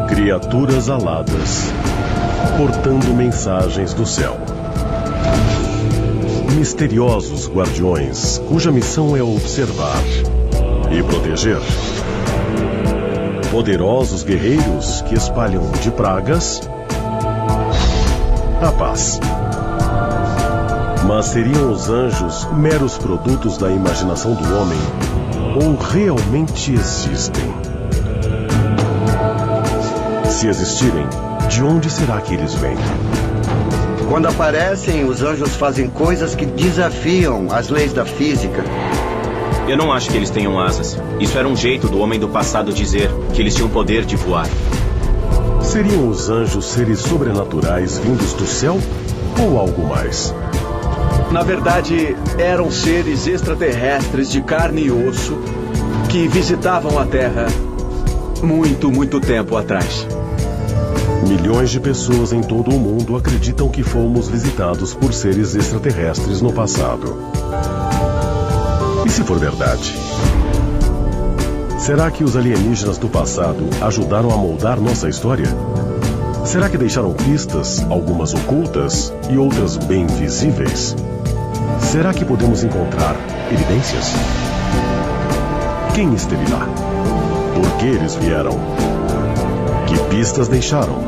Criaturas aladas, portando mensagens do céu. Misteriosos guardiões, cuja missão é observar e proteger. Poderosos guerreiros que espalham de pragas a paz. Mas seriam os anjos meros produtos da imaginação do homem ou realmente existem? Se existirem, de onde será que eles vêm? Quando aparecem, os anjos fazem coisas que desafiam as leis da física. Eu não acho que eles tenham asas. Isso era um jeito do homem do passado dizer que eles tinham poder de voar. Seriam os anjos seres sobrenaturais vindos do céu ou algo mais? Na verdade, eram seres extraterrestres de carne e osso que visitavam a Terra muito tempo atrás. Milhões de pessoas em todo o mundo acreditam que fomos visitados por seres extraterrestres no passado. E se for verdade? Será que os alienígenas do passado ajudaram a moldar nossa história? Será que deixaram pistas, algumas ocultas e outras bem visíveis? Será que podemos encontrar evidências? Quem esteve lá? Por que eles vieram? Que pistas deixaram?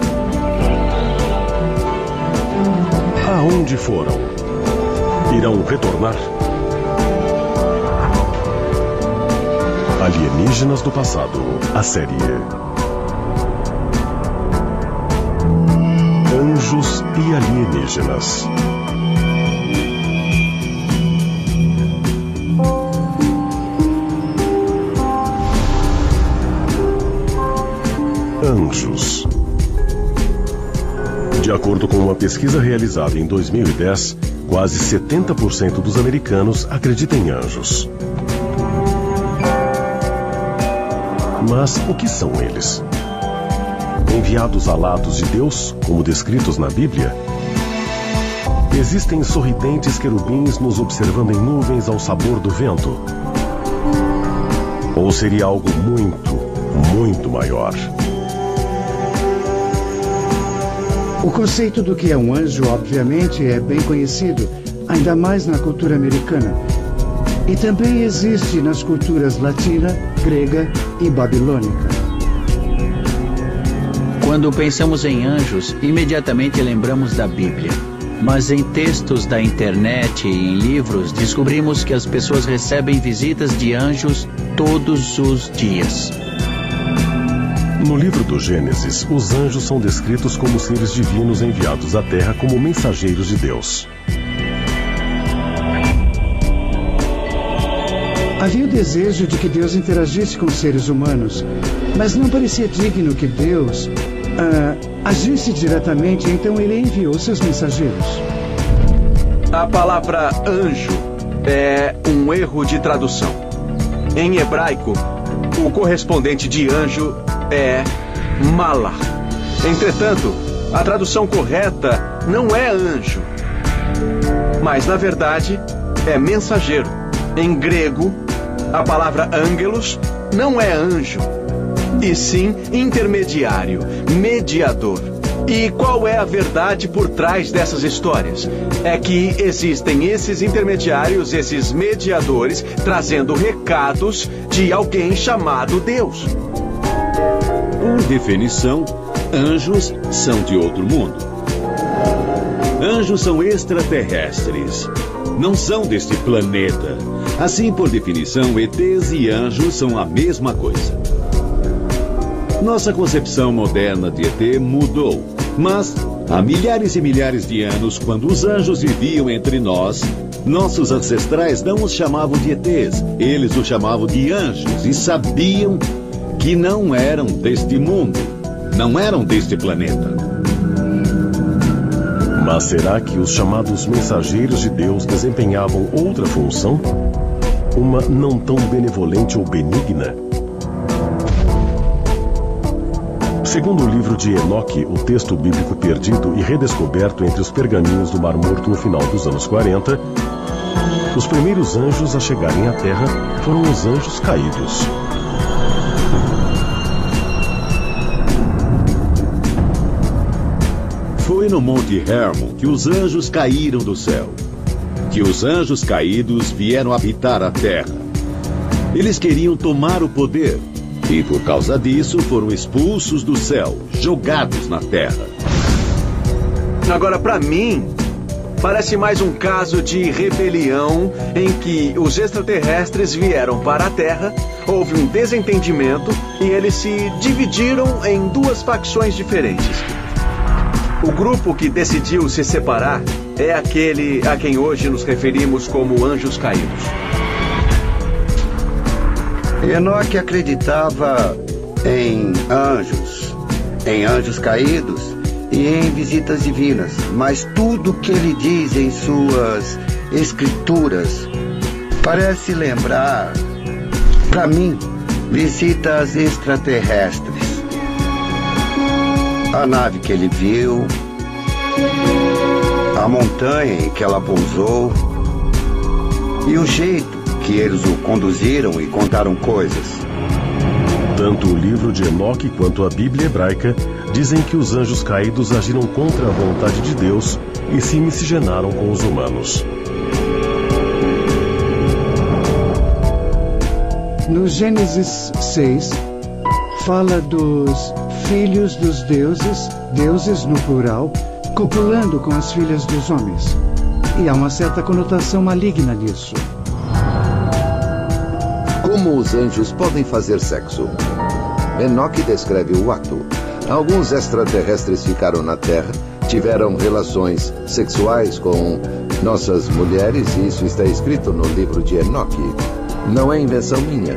Aonde foram? Irão retornar? Alienígenas do Passado, a série. Anjos e alienígenas. Anjos. De acordo com uma pesquisa realizada em 2010, quase 70% dos americanos acreditam em anjos. Mas o que são eles? Enviados alados de Deus, como descritos na Bíblia? Existem sorridentes querubins nos observando em nuvens ao sabor do vento? Ou seria algo muito maior? O conceito do que é um anjo, obviamente, é bem conhecido, ainda mais na cultura americana. E também existe nas culturas latina, grega e babilônica. Quando pensamos em anjos, imediatamente lembramos da Bíblia. Mas em textos da internet e em livros, descobrimos que as pessoas recebem visitas de anjos todos os dias. No livro do Gênesis, os anjos são descritos como seres divinos enviados à Terra como mensageiros de Deus. Havia o desejo de que Deus interagisse com os seres humanos, mas não parecia digno que Deus agisse diretamente, então ele enviou seus mensageiros. A palavra anjo é um erro de tradução. Em hebraico, o correspondente de anjo é malach. Entretanto, a tradução correta não é anjo, mas na verdade é mensageiro. Em grego, a palavra angelos não é anjo, e sim intermediário, mediador. E qual é a verdade por trás dessas histórias? É que existem esses intermediários, esses mediadores, trazendo recados de alguém chamado Deus. Por definição, anjos são de outro mundo. Anjos são extraterrestres. Não são deste planeta. Assim, por definição, ETs e anjos são a mesma coisa. Nossa concepção moderna de ET mudou, mas há milhares e milhares de anos, quando os anjos viviam entre nós, nossos ancestrais não os chamavam de ETs, eles os chamavam de anjos e sabiam que não eram deste mundo, não eram deste planeta. Mas será que os chamados mensageiros de Deus desempenhavam outra função? Uma não tão benevolente ou benigna? Segundo o livro de Enoque, o texto bíblico perdido e redescoberto entre os pergaminhos do Mar Morto no final dos anos 40, os primeiros anjos a chegarem à Terra foram os anjos caídos. Foi no Monte Hermon que os anjos caíram do céu. Que os anjos caídos vieram habitar a terra. Eles queriam tomar o poder. E por causa disso foram expulsos do céu, jogados na terra. Agora, para mim, parece mais um caso de rebelião em que os extraterrestres vieram para a Terra, houve um desentendimento e eles se dividiram em duas facções diferentes. O grupo que decidiu se separar é aquele a quem hoje nos referimos como anjos caídos. Enoque acreditava em anjos caídos e em visitas divinas, mas tudo que ele diz em suas escrituras parece lembrar, para mim, visitas extraterrestres. A nave que ele viu, a montanha em que ela pousou e o jeito que eles o conduziram e contaram coisas. Tanto o livro de Enoque quanto a Bíblia hebraica dizem que os anjos caídos agiram contra a vontade de Deus e se miscigenaram com os humanos. No Gênesis 6, fala dos filhos dos deuses no plural, copulando com as filhas dos homens. E há uma certa conotação maligna nisso. Como os anjos podem fazer sexo? Enoque descreve o ato. Alguns extraterrestres ficaram na Terra, tiveram relações sexuais com nossas mulheres, e isso está escrito no livro de Enoque. Não é invenção minha.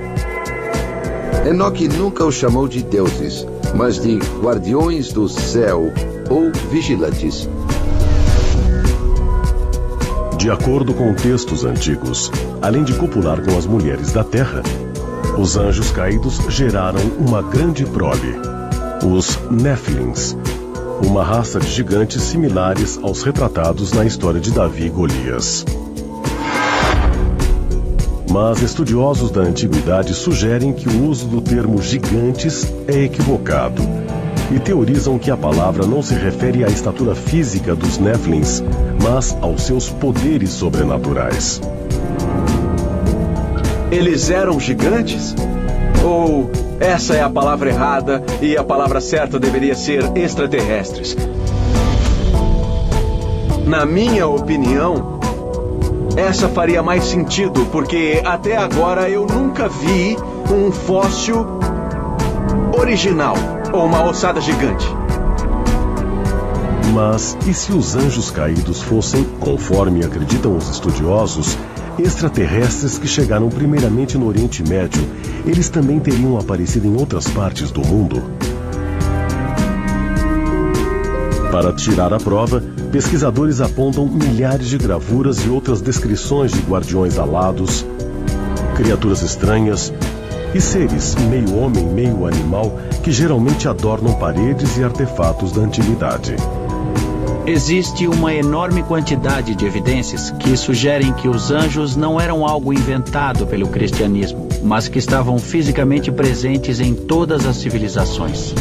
Enoque nunca os chamou de deuses, mas de guardiões do céu ou vigilantes. De acordo com textos antigos, além de copular com as mulheres da terra, os anjos caídos geraram uma grande prole, os Néfilins, uma raça de gigantes similares aos retratados na história de Davi e Golias. Mas estudiosos da antiguidade sugerem que o uso do termo gigantes é equivocado e teorizam que a palavra não se refere à estatura física dos Néfilins, mas aos seus poderes sobrenaturais. Eles eram gigantes? Ou essa é a palavra errada e a palavra certa deveria ser extraterrestres? Na minha opinião, essa faria mais sentido, porque até agora eu nunca vi um fóssil original ou uma ossada gigante. Mas e se os anjos caídos fossem, conforme acreditam os estudiosos, extraterrestres que chegaram primeiramente no Oriente Médio? Eles também teriam aparecido em outras partes do mundo? Para tirar a prova, pesquisadores apontam milhares de gravuras e outras descrições de guardiões alados, criaturas estranhas e seres meio homem, meio animal que geralmente adornam paredes e artefatos da antiguidade. Existe uma enorme quantidade de evidências que sugerem que os anjos não eram algo inventado pelo cristianismo, mas que estavam fisicamente presentes em todas as civilizações.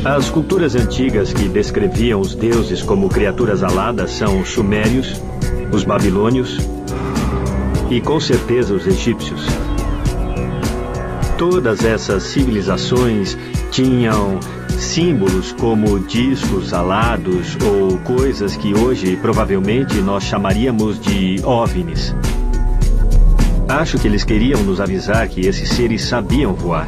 As culturas antigas que descreviam os deuses como criaturas aladas são os sumérios, os babilônios e, com certeza, os egípcios. Todas essas civilizações tinham símbolos como discos alados ou coisas que hoje provavelmente nós chamaríamos de OVNIs. Acho que eles queriam nos avisar que esses seres sabiam voar.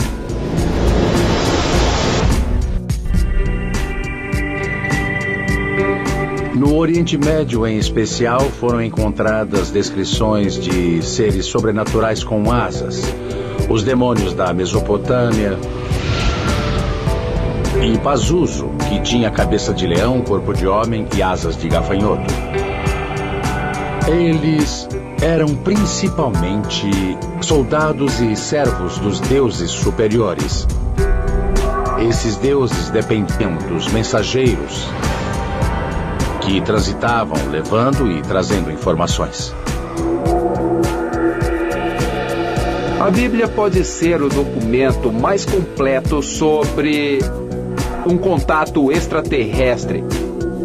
No Oriente Médio, em especial, foram encontradas descrições de seres sobrenaturais com asas. Os demônios da Mesopotâmia e Pazuzu, que tinha cabeça de leão, corpo de homem e asas de gafanhoto. Eles eram principalmente soldados e servos dos deuses superiores. Esses deuses dependiam dos mensageiros que transitavam levando e trazendo informações. A Bíblia pode ser o documento mais completo sobre um contato extraterrestre.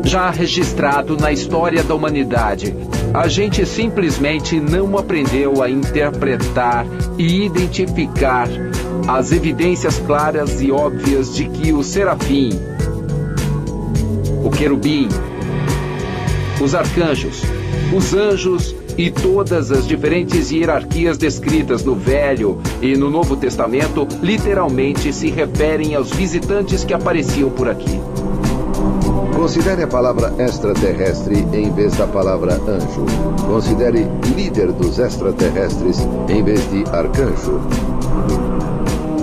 já registrado na história da humanidade. A gente simplesmente não aprendeu a interpretar e identificar as evidências claras e óbvias de que o serafim, o querubim, os arcanjos, os anjos e todas as diferentes hierarquias descritas no Velho e no Novo Testamento literalmente se referem aos visitantes que apareciam por aqui. Considere a palavra extraterrestre em vez da palavra anjo. Considere líder dos extraterrestres em vez de arcanjo.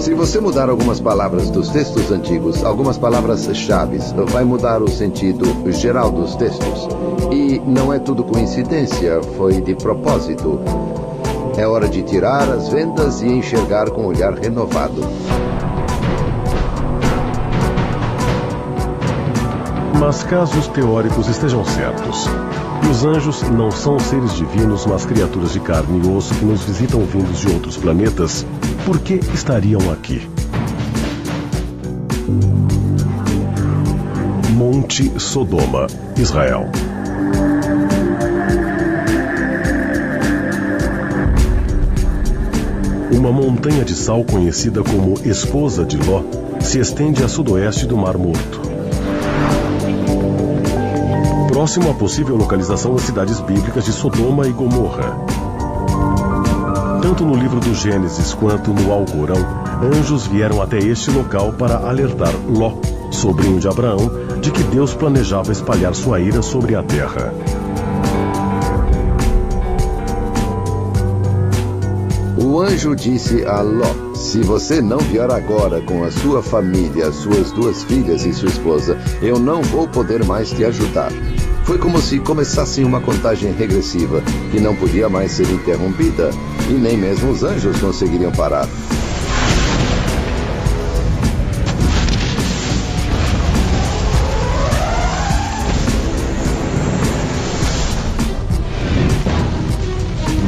Se você mudar algumas palavras dos textos antigos, algumas palavras-chave, vai mudar o sentido geral dos textos. E não é tudo coincidência, foi de propósito. É hora de tirar as vendas e enxergar com um olhar renovado. Mas caso os teóricos estejam certos, e os anjos não são seres divinos, mas criaturas de carne e osso que nos visitam vindos de outros planetas, por que estariam aqui? Monte Sodoma, Israel. Uma montanha de sal conhecida como Esposa de Ló se estende a sudoeste do Mar Morto. Próximo à possível localização das cidades bíblicas de Sodoma e Gomorra. Tanto no livro do Gênesis quanto no Alcorão, anjos vieram até este local para alertar Ló, sobrinho de Abraão, de que Deus planejava espalhar sua ira sobre a terra. O anjo disse a Ló: se você não vier agora com a sua família, suas 2 filhas e sua esposa, eu não vou poder mais te ajudar. Foi como se começasse uma contagem regressiva que não podia mais ser interrompida, e nem mesmo os anjos conseguiriam parar.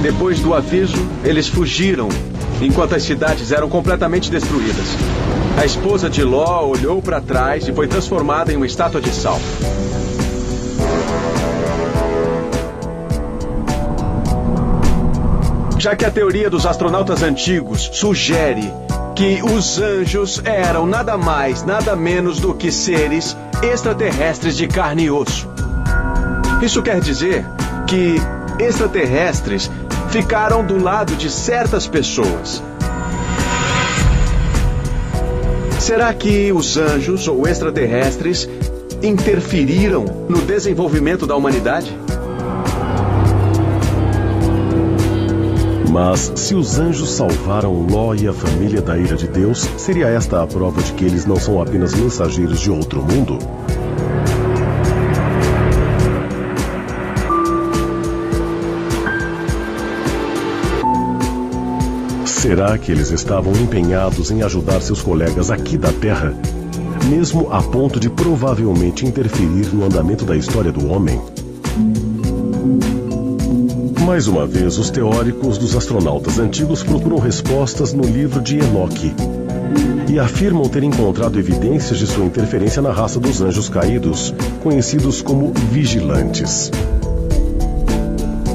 Depois do aviso, eles fugiram, enquanto as cidades eram completamente destruídas. A esposa de Ló olhou para trás e foi transformada em uma estátua de sal. Já que a teoria dos astronautas antigos sugere que os anjos eram nada mais, nada menos do que seres extraterrestres de carne e osso. Isso quer dizer que extraterrestres ficaram do lado de certas pessoas. Será que os anjos ou extraterrestres interferiram no desenvolvimento da humanidade? Mas se os anjos salvaram Ló e a família da ira de Deus, seria esta a prova de que eles não são apenas mensageiros de outro mundo? Será que eles estavam empenhados em ajudar seus colegas aqui da Terra, mesmo a ponto de provavelmente interferir no andamento da história do homem? Mais uma vez, os teóricos dos astronautas antigos procuram respostas no livro de Enoque e afirmam ter encontrado evidências de sua interferência na raça dos anjos caídos, conhecidos como vigilantes.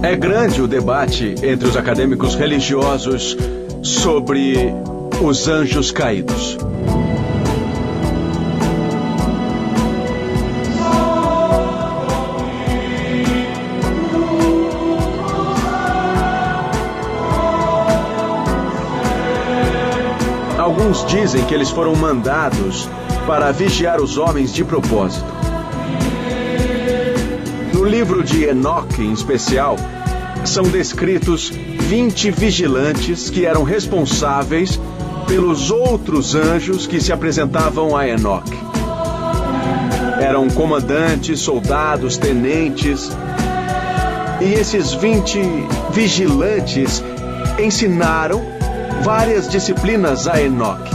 É grande o debate entre os acadêmicos religiosos sobre os anjos caídos. Alguns dizem que eles foram mandados para vigiar os homens de propósito. No livro de Enoque, em especial, são descritos 20 vigilantes que eram responsáveis pelos outros anjos que se apresentavam a Enoque. Eram comandantes, soldados, tenentes. E esses 20 vigilantes ensinaram várias disciplinas a Enoque,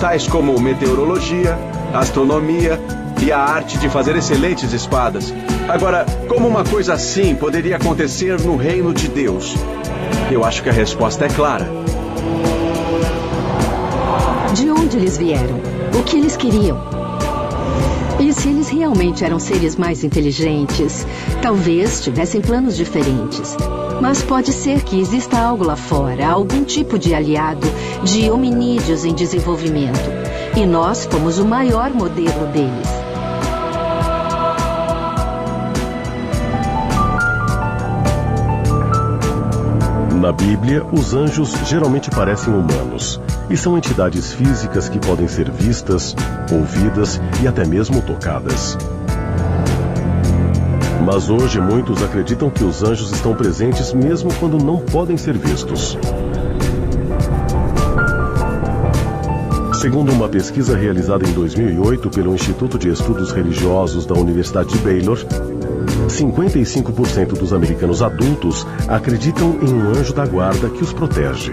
tais como meteorologia, astronomia e a arte de fazer excelentes espadas. Agora, como uma coisa assim poderia acontecer no reino de Deus? Eu acho que a resposta é clara. De onde eles vieram? O que eles queriam? E se eles realmente eram seres mais inteligentes, talvez tivessem planos diferentes. Mas pode ser que exista algo lá fora, algum tipo de aliado, de hominídeos em desenvolvimento. E nós fomos o maior modelo deles. Na Bíblia, os anjos geralmente parecem humanos e são entidades físicas que podem ser vistas, ouvidas e até mesmo tocadas. Mas hoje muitos acreditam que os anjos estão presentes mesmo quando não podem ser vistos. Segundo uma pesquisa realizada em 2008 pelo Instituto de Estudos Religiosos da Universidade de Baylor, 55% dos americanos adultos acreditam em um anjo da guarda que os protege.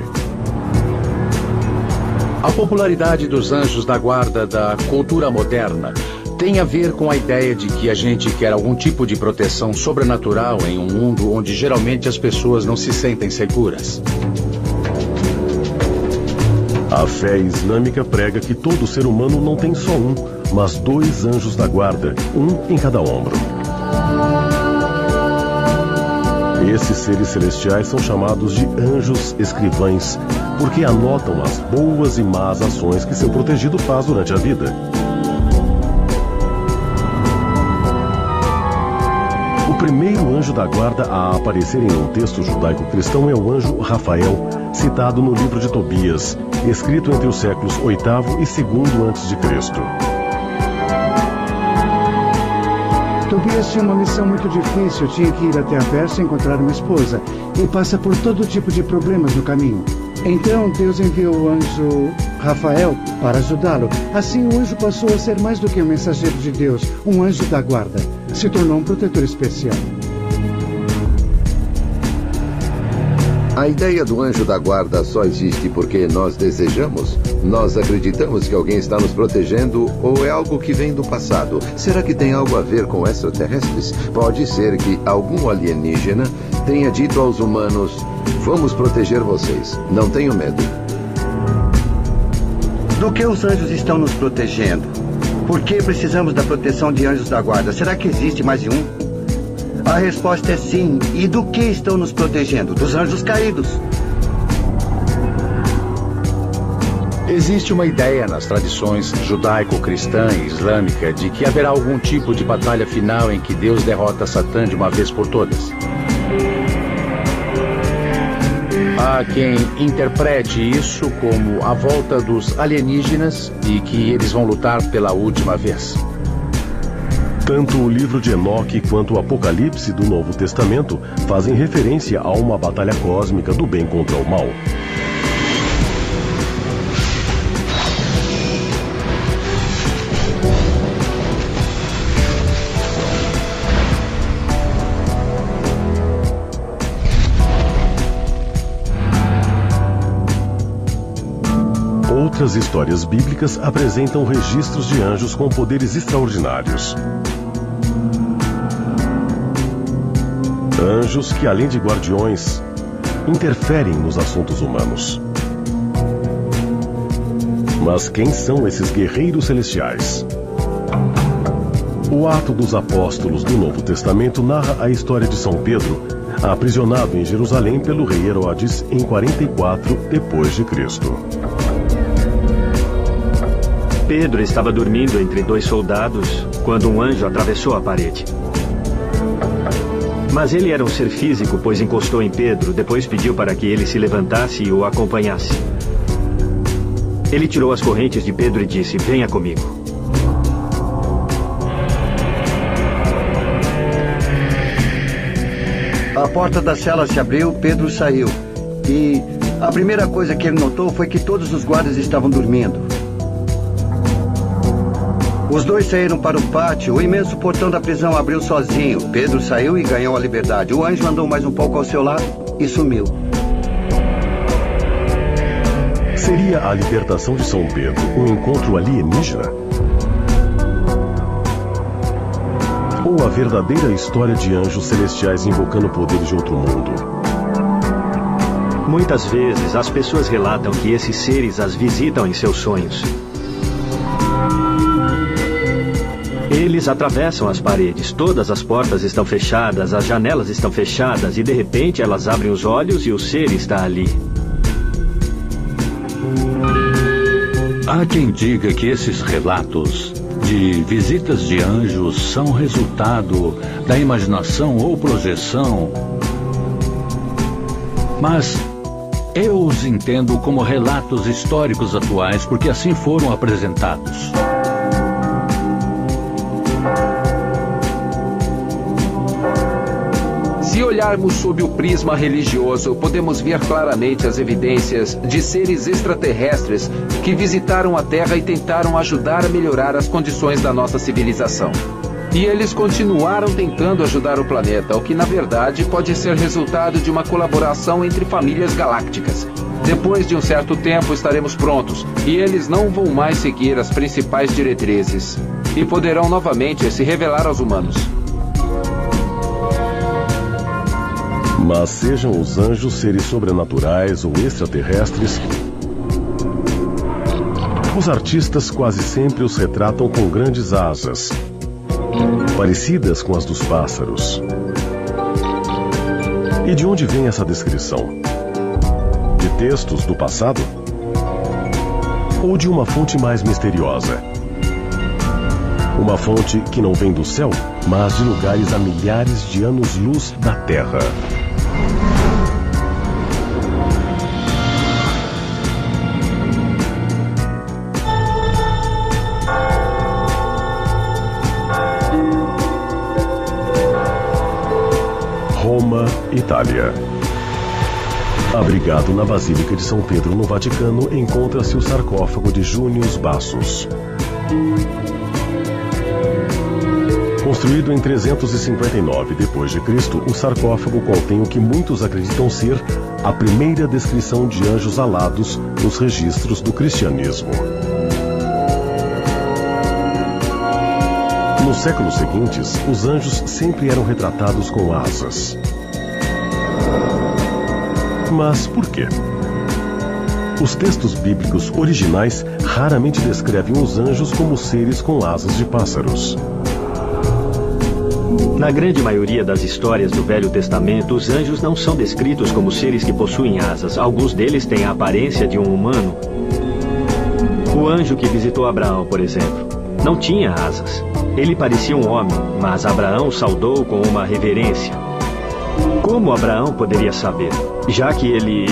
A popularidade dos anjos da guarda da cultura moderna tem a ver com a ideia de que a gente quer algum tipo de proteção sobrenatural em um mundo onde geralmente as pessoas não se sentem seguras. A fé islâmica prega que todo ser humano não tem só um, mas 2 anjos da guarda, um em cada ombro. Esses seres celestiais são chamados de anjos escrivães, porque anotam as boas e más ações que seu protegido faz durante a vida. O primeiro anjo da guarda a aparecer em um texto judaico-cristão é o anjo Rafael, citado no livro de Tobias, escrito entre os séculos VIII e II a.C. Tobias tinha uma missão muito difícil, tinha que ir até a Pérsia encontrar uma esposa, e passa por todo tipo de problemas no caminho. Então Deus enviou o anjo Rafael para ajudá-lo. Assim o anjo passou a ser mais do que um mensageiro de Deus, um anjo da guarda. Se tornou um protetor especial. A ideia do anjo da guarda só existe porque nós desejamos? Nós acreditamos que alguém está nos protegendo ou é algo que vem do passado? Será que tem algo a ver com extraterrestres? Pode ser que algum alienígena tenha dito aos humanos: vamos proteger vocês, não tenham medo. Do que os anjos estão nos protegendo? Por que precisamos da proteção de anjos da guarda? Será que existe mais de um? A resposta é sim. E do que estão nos protegendo? Dos anjos caídos. Existe uma ideia nas tradições judaico-cristã e islâmica de que haverá algum tipo de batalha final em que Deus derrota Satã de uma vez por todas. Há quem interprete isso como a volta dos alienígenas e que eles vão lutar pela última vez. Tanto o livro de Enoque quanto o Apocalipse do Novo Testamento fazem referência a uma batalha cósmica do bem contra o mal. Outras histórias bíblicas apresentam registros de anjos com poderes extraordinários. Anjos que, além de guardiões, interferem nos assuntos humanos. Mas quem são esses guerreiros celestiais? O Ato dos Apóstolos do Novo Testamento narra a história de São Pedro, aprisionado em Jerusalém pelo rei Herodes em 44 d.C. Pedro estava dormindo entre 2 soldados quando um anjo atravessou a parede. Mas ele era um ser físico, pois encostou em Pedro, depois pediu para que ele se levantasse e o acompanhasse. Ele tirou as correntes de Pedro e disse: venha comigo. A porta da cela se abriu, Pedro saiu. E a primeira coisa que ele notou foi que todos os guardas estavam dormindo. Os dois saíram para o pátio. O imenso portão da prisão abriu sozinho. Pedro saiu e ganhou a liberdade. O anjo andou mais um pouco ao seu lado e sumiu. Seria a libertação de São Pedro um encontro alienígena? Ou a verdadeira história de anjos celestiais invocando poderes de outro mundo? Muitas vezes as pessoas relatam que esses seres as visitam em seus sonhos. Eles atravessam as paredes, todas as portas estão fechadas, as janelas estão fechadas e de repente elas abrem os olhos e o ser está ali. Há quem diga que esses relatos de visitas de anjos são resultado da imaginação ou projeção, mas eu os entendo como relatos históricos atuais porque assim foram apresentados. Se olharmos sob o prisma religioso, podemos ver claramente as evidências de seres extraterrestres que visitaram a Terra e tentaram ajudar a melhorar as condições da nossa civilização. E eles continuaram tentando ajudar o planeta, o que na verdade pode ser resultado de uma colaboração entre famílias galácticas. Depois de um certo tempo estaremos prontos, e eles não vão mais seguir as principais diretrizes, e poderão novamente se revelar aos humanos. Mas sejam os anjos seres sobrenaturais ou extraterrestres, os artistas quase sempre os retratam com grandes asas, parecidas com as dos pássaros. E de onde vem essa descrição? De textos do passado? Ou de uma fonte mais misteriosa? Uma fonte que não vem do céu, mas de lugares a milhares de anos-luz da Terra. Roma, Itália. Abrigado na Basílica de São Pedro, no Vaticano, encontra-se o sarcófago de Június Bassus. Construído em 359 d.C., o sarcófago contém o que muitos acreditam ser a primeira descrição de anjos alados nos registros do cristianismo. Nos séculos seguintes, os anjos sempre eram retratados com asas. Mas por quê? Os textos bíblicos originais raramente descrevem os anjos como seres com asas de pássaros. Na grande maioria das histórias do Velho Testamento, os anjos não são descritos como seres que possuem asas. Alguns deles têm a aparência de um humano. O anjo que visitou Abraão, por exemplo, não tinha asas. Ele parecia um homem, mas Abraão o saudou com uma reverência. Como Abraão poderia saber? Já que ele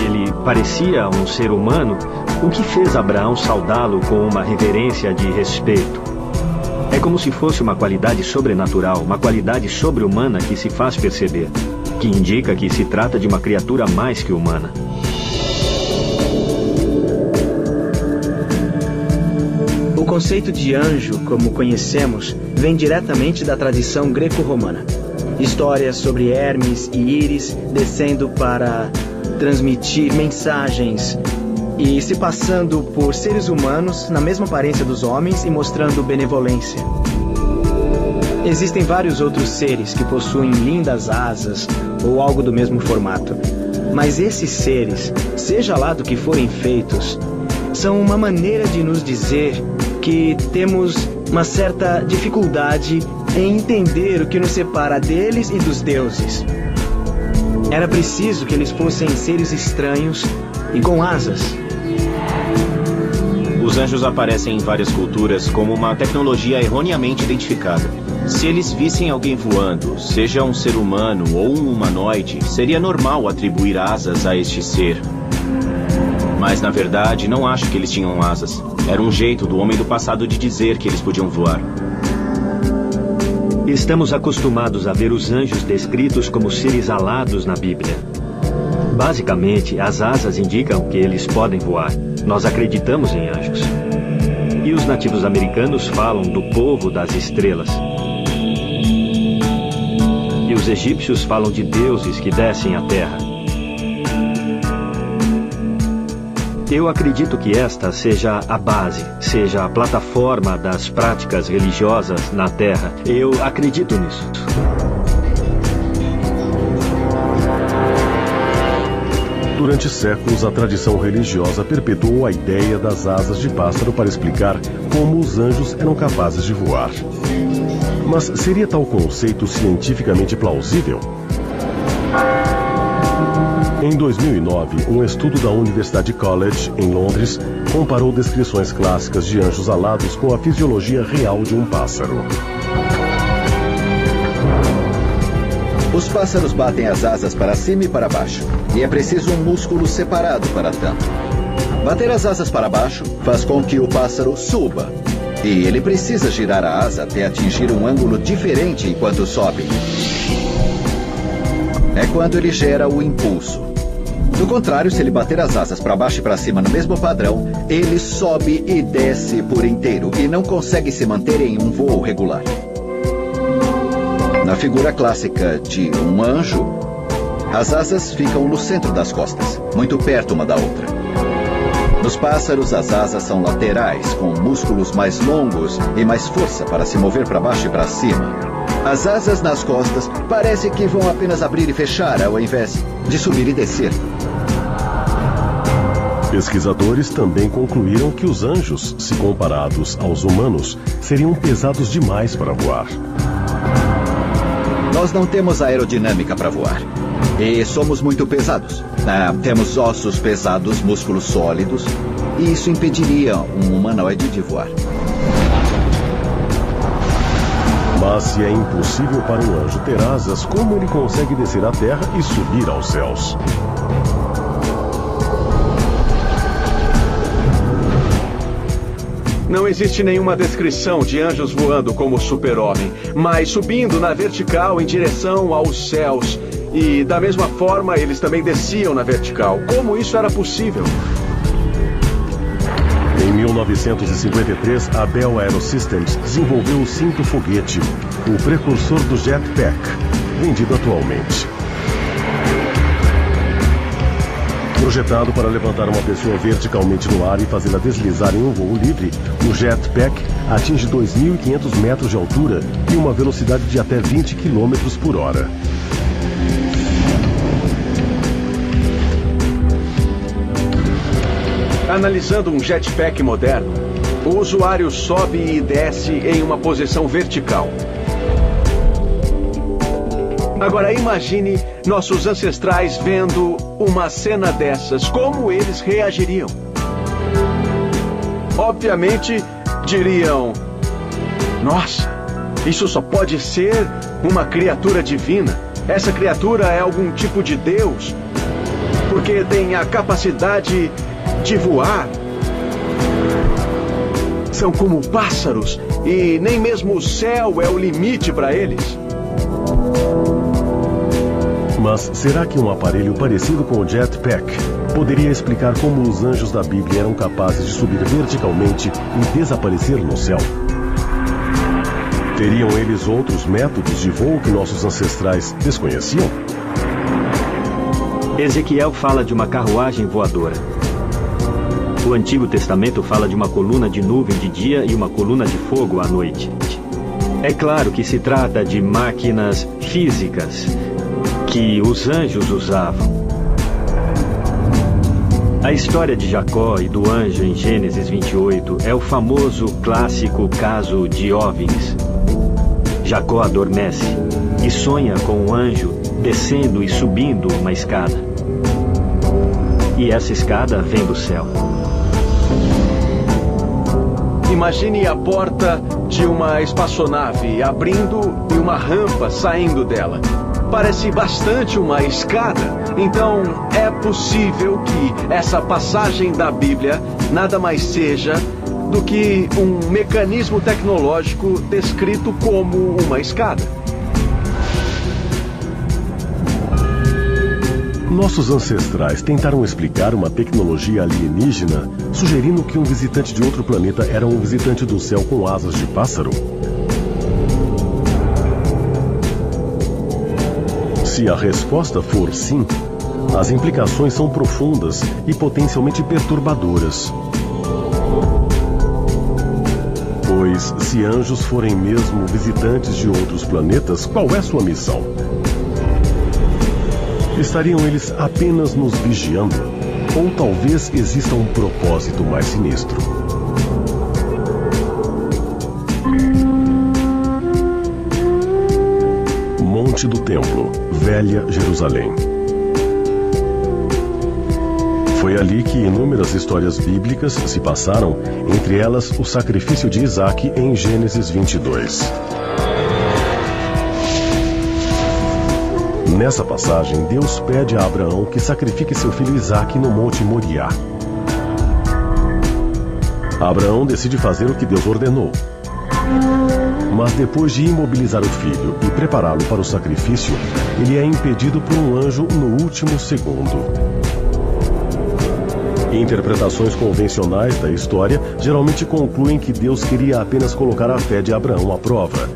parecia um ser humano, o que fez Abraão saudá-lo com uma reverência de respeito? É como se fosse uma qualidade sobrenatural, uma qualidade sobre-humana que se faz perceber, que indica que se trata de uma criatura mais que humana. O conceito de anjo, como conhecemos, vem diretamente da tradição greco-romana. Histórias sobre Hermes e Íris descendo para transmitir mensagens e se passando por seres humanos na mesma aparência dos homens e mostrando benevolência. Existem vários outros seres que possuem lindas asas ou algo do mesmo formato, mas esses seres, seja lá do que forem feitos, são uma maneira de nos dizer que temos uma certa dificuldade em entender o que nos separa deles e dos deuses. Era preciso que eles fossem seres estranhos e com asas. Os anjos aparecem em várias culturas como uma tecnologia erroneamente identificada. Se eles vissem alguém voando, seja um ser humano ou um humanoide, seria normal atribuir asas a este ser. Mas, na verdade, não acho que eles tinham asas. Era um jeito do homem do passado de dizer que eles podiam voar. Estamos acostumados a ver os anjos descritos como seres alados na Bíblia. Basicamente, as asas indicam que eles podem voar. Nós acreditamos em anjos. E os nativos americanos falam do povo das estrelas. E os egípcios falam de deuses que descem à terra. Eu acredito que esta seja a base, seja a plataforma das práticas religiosas na Terra. Eu acredito nisso. Durante séculos, a tradição religiosa perpetuou a ideia das asas de pássaro para explicar como os anjos eram capazes de voar. Mas seria tal conceito cientificamente plausível? Em 2009, um estudo da Universidade College, em Londres, comparou descrições clássicas de anjos alados com a fisiologia real de um pássaro. Os pássaros batem as asas para cima e para baixo, e é preciso um músculo separado para tanto. Bater as asas para baixo faz com que o pássaro suba, e ele precisa girar a asa até atingir um ângulo diferente enquanto sobe. É quando ele gera o impulso. Do contrário, se ele bater as asas para baixo e para cima no mesmo padrão, ele sobe e desce por inteiro e não consegue se manter em um voo regular. Na figura clássica de um anjo, as asas ficam no centro das costas, muito perto uma da outra. Nos pássaros, as asas são laterais, com músculos mais longos e mais força para se mover para baixo e para cima. As asas nas costas parece que vão apenas abrir e fechar, ao invés de subir e descer. Pesquisadores também concluíram que os anjos, se comparados aos humanos, seriam pesados demais para voar. Nós não temos aerodinâmica para voar. E somos muito pesados. Temos ossos pesados, músculos sólidos. E isso impediria um humanoide de voar. Mas se é impossível para um anjo ter asas, como ele consegue descer à terra e subir aos céus? Não existe nenhuma descrição de anjos voando como super-homem, mas subindo na vertical em direção aos céus. E da mesma forma, eles também desciam na vertical. Como isso era possível? Em 1953, a Bell Aerosystems desenvolveu o cinto foguete, o precursor do jetpack, vendido atualmente. Projetado para levantar uma pessoa verticalmente no ar e fazê-la deslizar em um voo livre, o jetpack atinge 2.500 metros de altura e uma velocidade de até 20 km por hora. Analisando um jetpack moderno, o usuário sobe e desce em uma posição vertical. Agora imagine nossos ancestrais vendo uma cena dessas. Como eles reagiriam? Obviamente, diriam: nossa, isso só pode ser uma criatura divina. Essa criatura é algum tipo de Deus, porque tem a capacidade de voar. São como pássaros e nem mesmo o céu é o limite para eles. Mas será que um aparelho parecido com o jetpack poderia explicar como os anjos da Bíblia eram capazes de subir verticalmente e desaparecer no céu? Teriam eles outros métodos de voo que nossos ancestrais desconheciam? Ezequiel fala de uma carruagem voadora. O Antigo Testamento fala de uma coluna de nuvem de dia e uma coluna de fogo à noite. É claro que se trata de máquinas físicas que os anjos usavam. A história de Jacó e do anjo em Gênesis 28 é o famoso clássico caso de OVNIs. Jacó adormece e sonha com um anjo descendo e subindo uma escada. E essa escada vem do céu. Imagine a porta de uma espaçonave abrindo e uma rampa saindo dela. Parece bastante uma escada. Então, é possível que essa passagem da Bíblia nada mais seja do que um mecanismo tecnológico descrito como uma escada. Nossos ancestrais tentaram explicar uma tecnologia alienígena, sugerindo que um visitante de outro planeta era um visitante do céu com asas de pássaro? Se a resposta for sim, as implicações são profundas e potencialmente perturbadoras. Pois, se anjos forem mesmo visitantes de outros planetas, qual é sua missão? Estariam eles apenas nos vigiando? Ou talvez exista um propósito mais sinistro? Monte do Templo, Velha Jerusalém. Foi ali que inúmeras histórias bíblicas se passaram, entre elas o sacrifício de Isaque em Gênesis 22. Nessa passagem, Deus pede a Abraão que sacrifique seu filho Isaque no Monte Moriá. Abraão decide fazer o que Deus ordenou. Mas depois de imobilizar o filho e prepará-lo para o sacrifício, ele é impedido por um anjo no último segundo. Interpretações convencionais da história geralmente concluem que Deus queria apenas colocar a fé de Abraão à prova.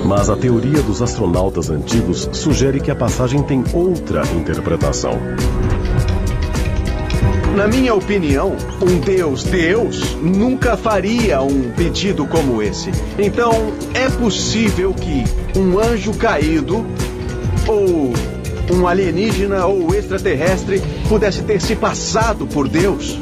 Mas a teoria dos astronautas antigos sugere que a passagem tem outra interpretação. Na minha opinião, um Deus nunca faria um pedido como esse. Então, é possível que um anjo caído, ou um alienígena ou extraterrestre, pudesse ter se passado por Deus.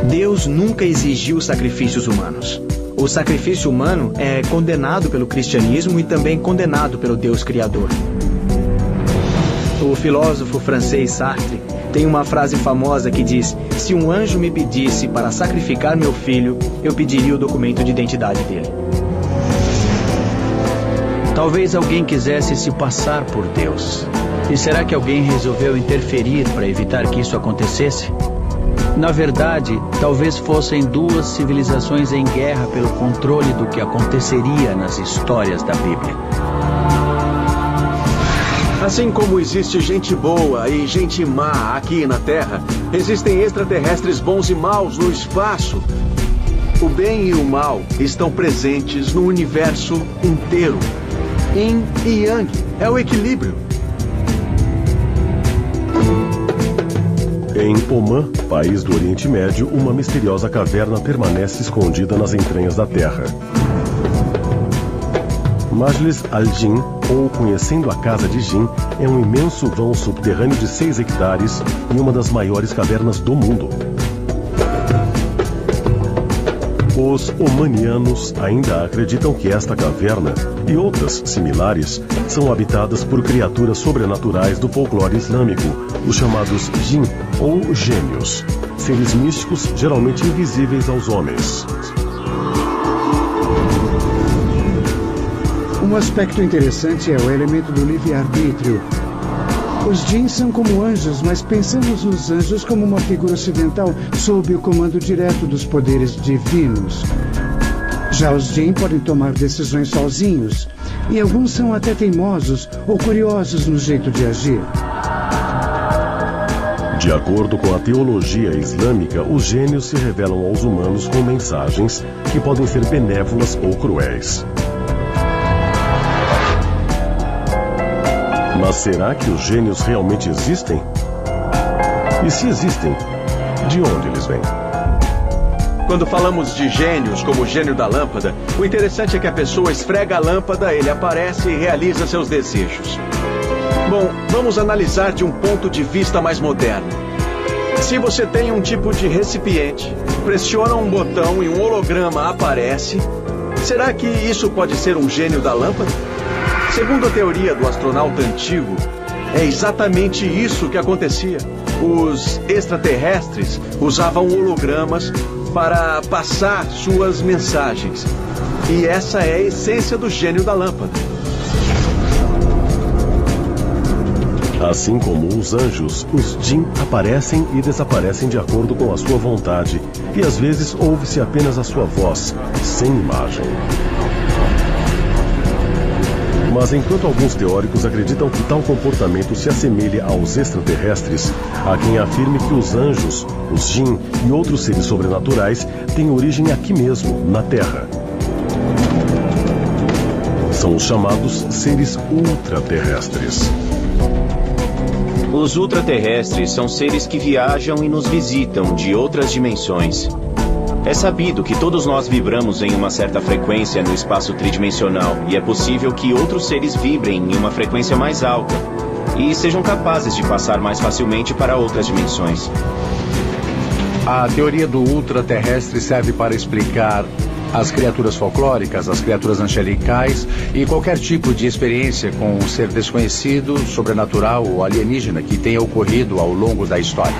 Deus nunca exigiu sacrifícios humanos. O sacrifício humano é condenado pelo cristianismo e também condenado pelo Deus Criador. O filósofo francês Sartre tem uma frase famosa que diz: se um anjo me pedisse para sacrificar meu filho, eu pediria o documento de identidade dele. Talvez alguém quisesse se passar por Deus. E será que alguém resolveu interferir para evitar que isso acontecesse? Na verdade, talvez fossem duas civilizações em guerra pelo controle do que aconteceria nas histórias da Bíblia. Assim como existe gente boa e gente má aqui na Terra, existem extraterrestres bons e maus no espaço. O bem e o mal estão presentes no universo inteiro. Yin e Yang é o equilíbrio. Em Omã, país do Oriente Médio, uma misteriosa caverna permanece escondida nas entranhas da Terra. Majlis al-Jin, ou Conhecendo a Casa de Jin, é um imenso vão subterrâneo de 6 hectares e uma das maiores cavernas do mundo. Os omanianos ainda acreditam que esta caverna e outras similares são habitadas por criaturas sobrenaturais do folclore islâmico, os chamados Jin ou gênios, seres místicos geralmente invisíveis aos homens. Um aspecto interessante é o elemento do livre-arbítrio. Os Jin são como anjos, mas pensamos nos anjos como uma figura ocidental sob o comando direto dos poderes divinos. Já os Jin podem tomar decisões sozinhos, e alguns são até teimosos ou curiosos no jeito de agir. De acordo com a teologia islâmica, os gênios se revelam aos humanos com mensagens que podem ser benévolas ou cruéis. Mas será que os gênios realmente existem? E se existem, de onde eles vêm? Quando falamos de gênios, como o gênio da lâmpada, o interessante é que a pessoa esfrega a lâmpada, ele aparece e realiza seus desejos. Bom, vamos analisar de um ponto de vista mais moderno. Se você tem um tipo de recipiente, pressiona um botão e um holograma aparece, será que isso pode ser um gênio da lâmpada? Segundo a teoria do astronauta antigo, é exatamente isso que acontecia. Os extraterrestres usavam hologramas para passar suas mensagens. E essa é a essência do gênio da lâmpada. Assim como os anjos, os Jin aparecem e desaparecem de acordo com a sua vontade, e às vezes ouve-se apenas a sua voz, sem imagem. Mas enquanto alguns teóricos acreditam que tal comportamento se assemelha aos extraterrestres, há quem afirme que os anjos, os Jin e outros seres sobrenaturais têm origem aqui mesmo, na Terra. São os chamados seres ultraterrestres. Os ultraterrestres são seres que viajam e nos visitam de outras dimensões. É sabido que todos nós vibramos em uma certa frequência no espaço tridimensional, e é possível que outros seres vibrem em uma frequência mais alta e sejam capazes de passar mais facilmente para outras dimensões. A teoria do ultraterrestre serve para explicar as criaturas folclóricas, as criaturas angelicais e qualquer tipo de experiência com um ser desconhecido, sobrenatural ou alienígena que tenha ocorrido ao longo da história.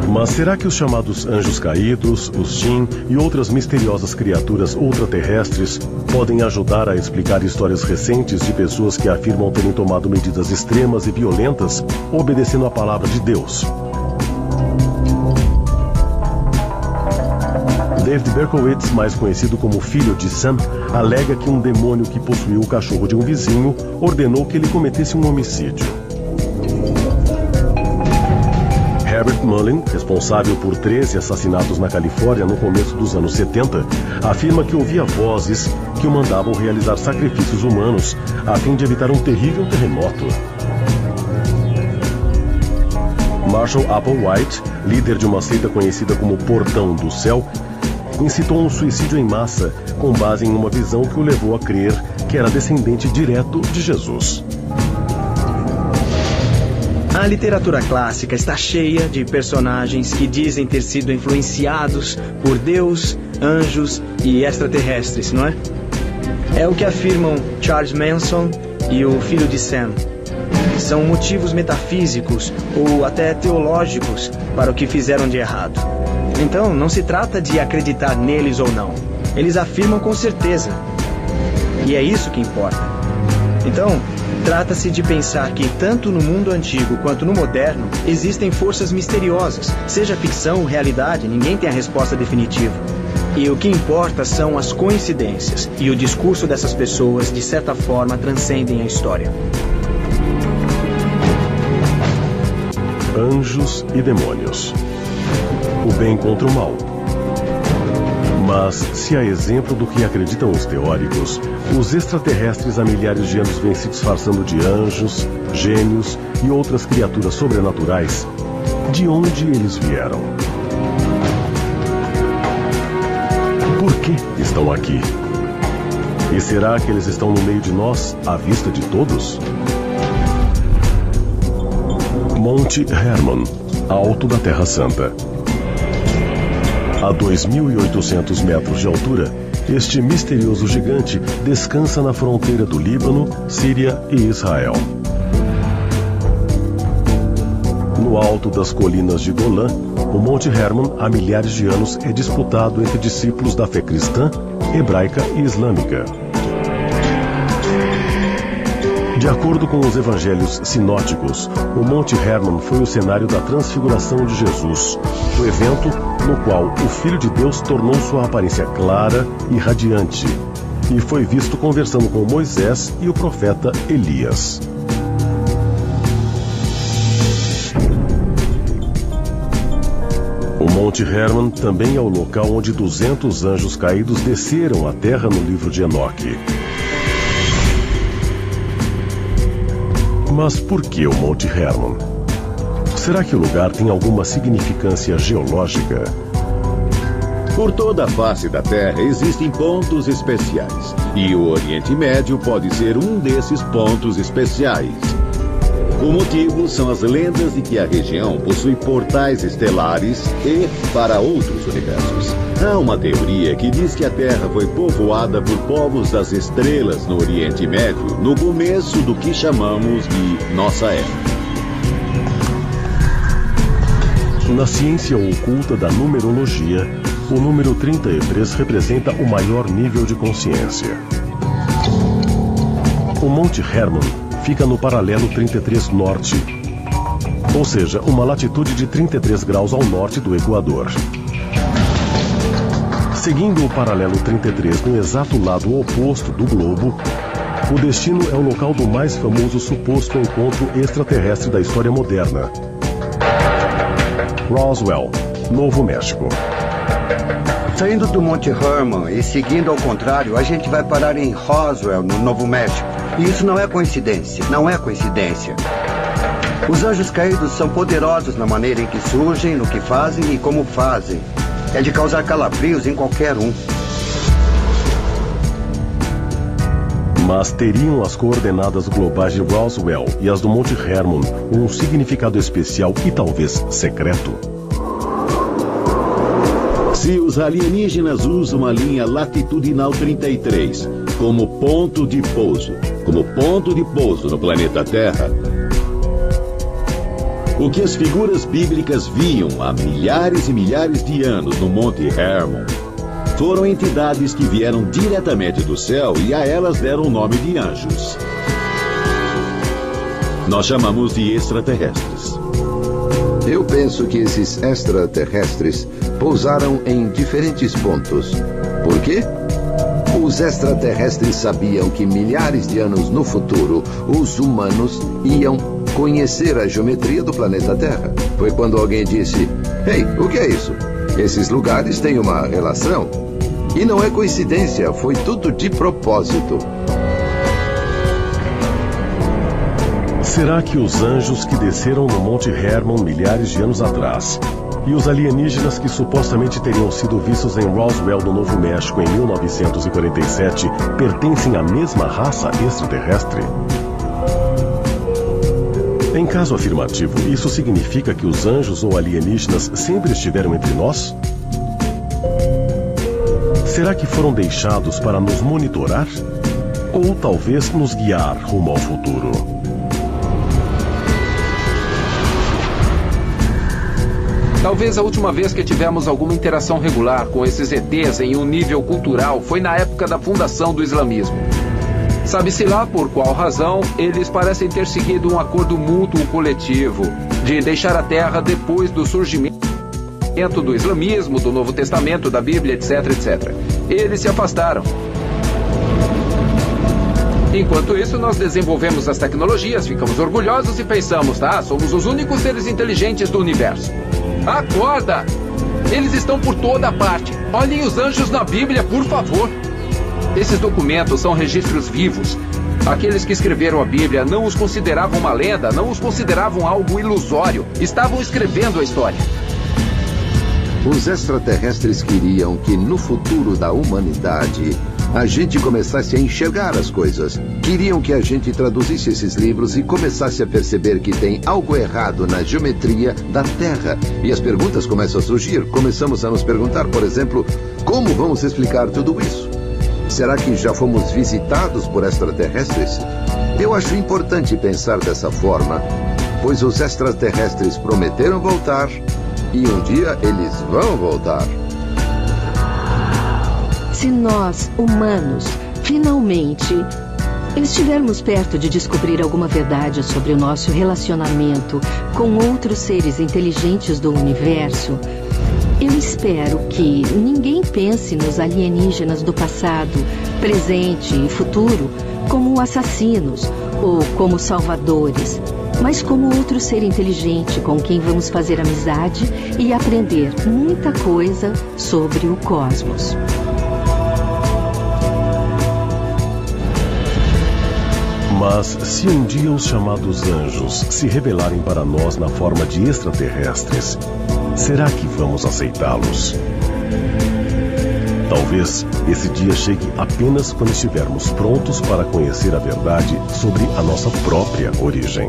Mas será que os chamados anjos caídos, os Jinn e outras misteriosas criaturas ultraterrestres podem ajudar a explicar histórias recentes de pessoas que afirmam terem tomado medidas extremas e violentas obedecendo à palavra de Deus? David Berkowitz, mais conhecido como filho de Sam, alega que um demônio que possuiu o cachorro de um vizinho ordenou que ele cometesse um homicídio. Herbert Mullin, responsável por 13 assassinatos na Califórnia no começo dos anos 70, afirma que ouvia vozes que o mandavam realizar sacrifícios humanos a fim de evitar um terrível terremoto. Marshall Applewhite, líder de uma seita conhecida como Portão do Céu, incitou um suicídio em massa com base em uma visão que o levou a crer que era descendente direto de Jesus. A literatura clássica está cheia de personagens que dizem ter sido influenciados por Deus, anjos e extraterrestres, não é? É o que afirmam Charles Manson e o filho de Sam. São motivos metafísicos ou até teológicos para o que fizeram de errado. Então, não se trata de acreditar neles ou não. Eles afirmam com certeza. E é isso que importa. Então, trata-se de pensar que tanto no mundo antigo quanto no moderno existem forças misteriosas. Seja ficção ou realidade, ninguém tem a resposta definitiva. E o que importa são as coincidências. E o discurso dessas pessoas, de certa forma, transcendem a história. Anjos e demônios. O bem contra o mal. Mas, se a exemplo do que acreditam os teóricos, os extraterrestres há milhares de anos vêm se disfarçando de anjos, gênios e outras criaturas sobrenaturais, de onde eles vieram? Por que estão aqui? E será que eles estão no meio de nós, à vista de todos? Monte Hermon, alto da Terra Santa. A 2.800 metros de altura, este misterioso gigante descansa na fronteira do Líbano, Síria e Israel. No alto das colinas de Golã, o Monte Hermon há milhares de anos é disputado entre discípulos da fé cristã, hebraica e islâmica. De acordo com os evangelhos sinóticos, o Monte Hermon foi o cenário da transfiguração de Jesus, o evento no qual o Filho de Deus tornou sua aparência clara e radiante, e foi visto conversando com Moisés e o profeta Elias. O Monte Hermon também é o local onde 200 anjos caídos desceram à terra no livro de Enoque. Mas por que o Monte Hermon? Será que o lugar tem alguma significância geológica? Por toda a face da Terra existem pontos especiais, e o Oriente Médio pode ser um desses pontos especiais. O motivo são as lendas de que a região possui portais estelares e para outros universos. Há uma teoria que diz que a Terra foi povoada por povos das estrelas no Oriente Médio no começo do que chamamos de nossa era. Na ciência oculta da numerologia, o número 33 representa o maior nível de consciência. O Monte Hermon fica no paralelo 33 norte, ou seja, uma latitude de 33 graus ao norte do Equador. Seguindo o paralelo 33 no exato lado oposto do globo, o destino é o local do mais famoso suposto encontro extraterrestre da história moderna. Roswell, Novo México. Saindo do Monte Hermon e seguindo ao contrário, a gente vai parar em Roswell, no Novo México. E isso não é coincidência, não é coincidência. Os anjos caídos são poderosos na maneira em que surgem, no que fazem e como fazem. É de causar calafrios em qualquer um. Mas teriam as coordenadas globais de Roswell e as do Monte Hermon um significado especial e talvez secreto? Se os alienígenas usam a linha latitudinal 33 como ponto de pouso no planeta Terra, o que as figuras bíblicas viam há milhares e milhares de anos no Monte Hermon foram entidades que vieram diretamente do céu e a elas deram o nome de anjos. Nós chamamos de extraterrestres. Eu penso que esses extraterrestres pousaram em diferentes pontos. Por quê? Os extraterrestres sabiam que milhares de anos no futuro, os humanos iam conhecer a geometria do planeta Terra. Foi quando alguém disse: "Ei, o que é isso? Esses lugares têm uma relação." E não é coincidência, foi tudo de propósito. Será que os anjos que desceram no Monte Hermon milhares de anos atrás e os alienígenas que supostamente teriam sido vistos em Roswell, no Novo México, em 1947, pertencem à mesma raça extraterrestre? Em caso afirmativo, isso significa que os anjos ou alienígenas sempre estiveram entre nós? Será que foram deixados para nos monitorar? Ou talvez nos guiar rumo ao futuro? Talvez a última vez que tivemos alguma interação regular com esses ETs em um nível cultural foi na época da fundação do islamismo. Sabe-se lá por qual razão eles parecem ter seguido um acordo mútuo coletivo de deixar a Terra depois do surgimento do islamismo, do Novo Testamento, da Bíblia, etc, etc. Eles se afastaram. Enquanto isso, nós desenvolvemos as tecnologias, ficamos orgulhosos e pensamos, somos os únicos seres inteligentes do universo. Acorda! Eles estão por toda parte. Olhem os anjos na Bíblia, por favor. Esses documentos são registros vivos. Aqueles que escreveram a Bíblia não os consideravam uma lenda, não os consideravam algo ilusório. Estavam escrevendo a história. Os extraterrestres queriam que no futuro da humanidade a gente começasse a enxergar as coisas. Queriam que a gente traduzisse esses livros e começasse a perceber que tem algo errado na geometria da Terra. E as perguntas começam a surgir. Começamos a nos perguntar, por exemplo, como vamos explicar tudo isso? Será que já fomos visitados por extraterrestres? Eu acho importante pensar dessa forma, pois os extraterrestres prometeram voltar e um dia eles vão voltar. Se nós, humanos, finalmente estivermos perto de descobrir alguma verdade sobre o nosso relacionamento com outros seres inteligentes do universo, eu espero que ninguém pense nos alienígenas do passado, presente e futuro como assassinos ou como salvadores, mas como outro ser inteligente com quem vamos fazer amizade e aprender muita coisa sobre o cosmos. Mas se um dia os chamados anjos se revelarem para nós na forma de extraterrestres, será que vamos aceitá-los? Talvez esse dia chegue apenas quando estivermos prontos para conhecer a verdade sobre a nossa própria origem.